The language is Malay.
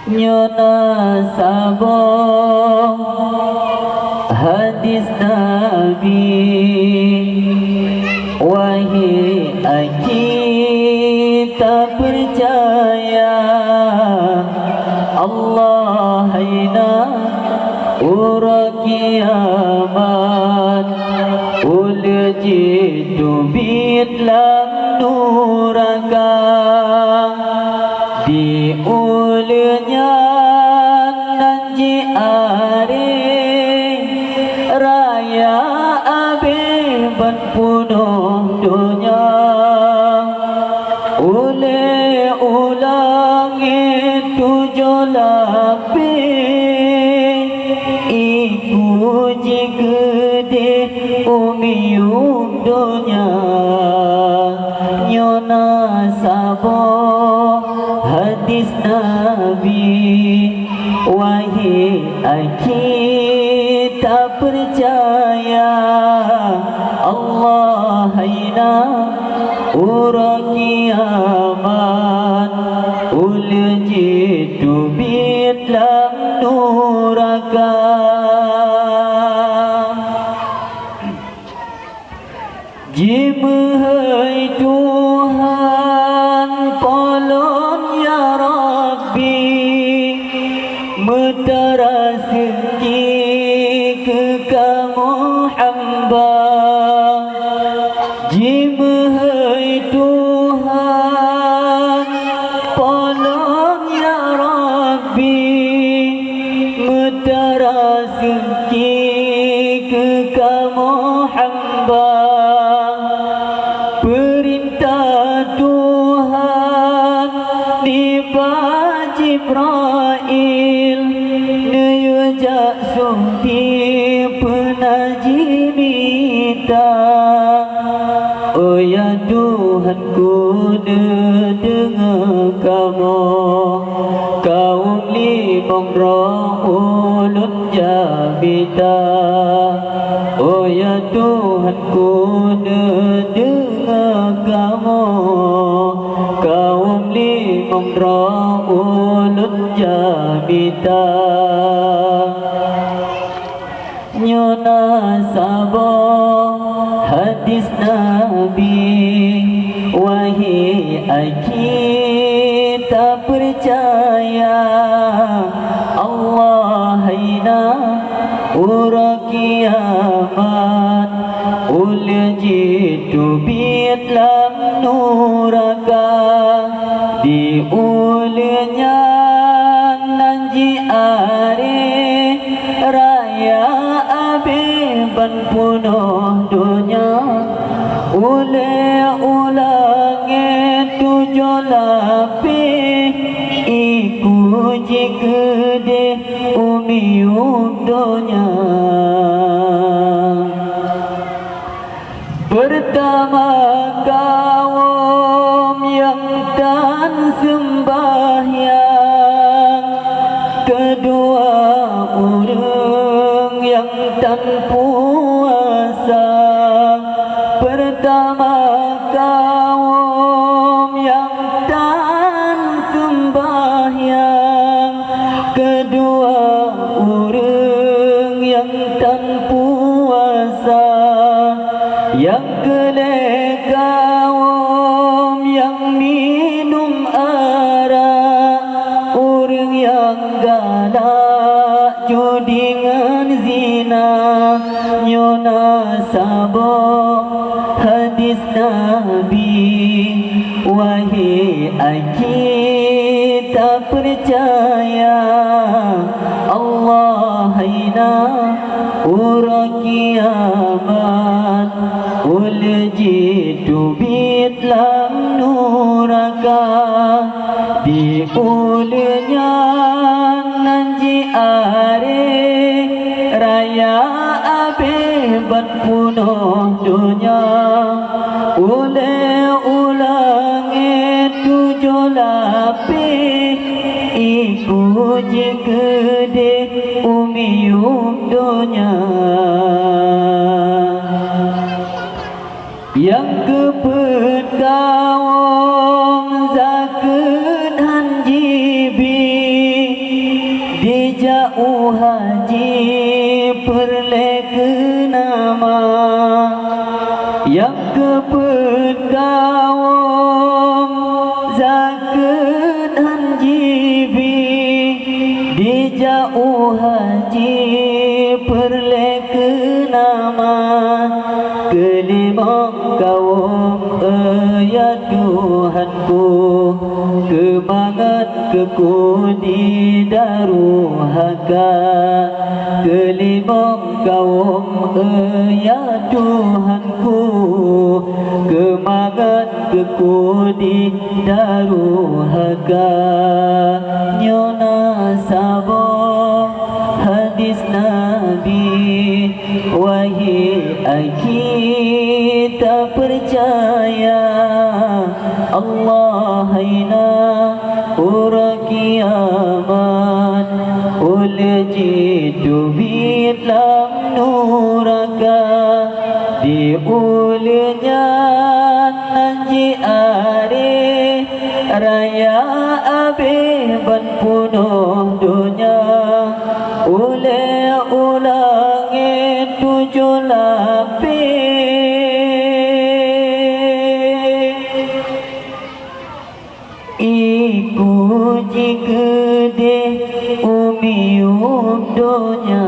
nyona sabong hadis Nabi wahai kita percaya Allah haina ura kiamat uljitu bitlam nuraka di ulnya nanji are raya abe ban punuh dunia ule ulangi tujuh lapis iku jigede umium dunia nyona sabo hadis Nabi wahai kita percaya Allah haina ura kiamat uljitu bitlam nuraka jimhai Tuhan polon ya Rabbi mutarasiki ke kamu hamba jimhai Tuhan polon ya Rabbi mutarasiki ke kamu hamba perintah Tuhan nipa Jibrail nuyujak sunti penajimita oh ya Tuhanku dengar kamu kaum limong roh ulun jabita oh ya Tuhanku dengar kamu kaum limong roh ulun jabita nyona sabo hadis Nabi wahai kita percaya Allah haina ura kiamat uljitu bitlam nuraka di ulnya nanji are raya abe ban punuh dunia ule ulange tujuh lapis iku jigede umium dunia pertama kaum yang tan sembahyang kedua orang yang tan puasa pertama kaum yang tan sembahyang kedua orang yang tan puasa yang kelek kaum yang minum arak orang yang galak judi dengan zina nyona sabo hadis Nabi wahai kita percaya Allah haina ura kiamat uljitu bitlam nuraka di ulnya nanji are raya abe ban punuh dunia ule ulangi tujuh lapis iku jigede umium dunia yang kepedawang zakun hanjibi yang keperkawang zakat hanjibi di jauh haji perleke nama kelima kaum ya Tuhanku kemangat keku di daruhaka kelima kaum ya Tuhanku kemangat keku di daruhaka nyona sabah hadis Nabi wahai kita percaya Allah haina ura kiamat oleh jitu bilam nuraka di ulnya nanji are raya abe ban punuh dunia oleh ulangi 7 lapis iku jika de umi dunia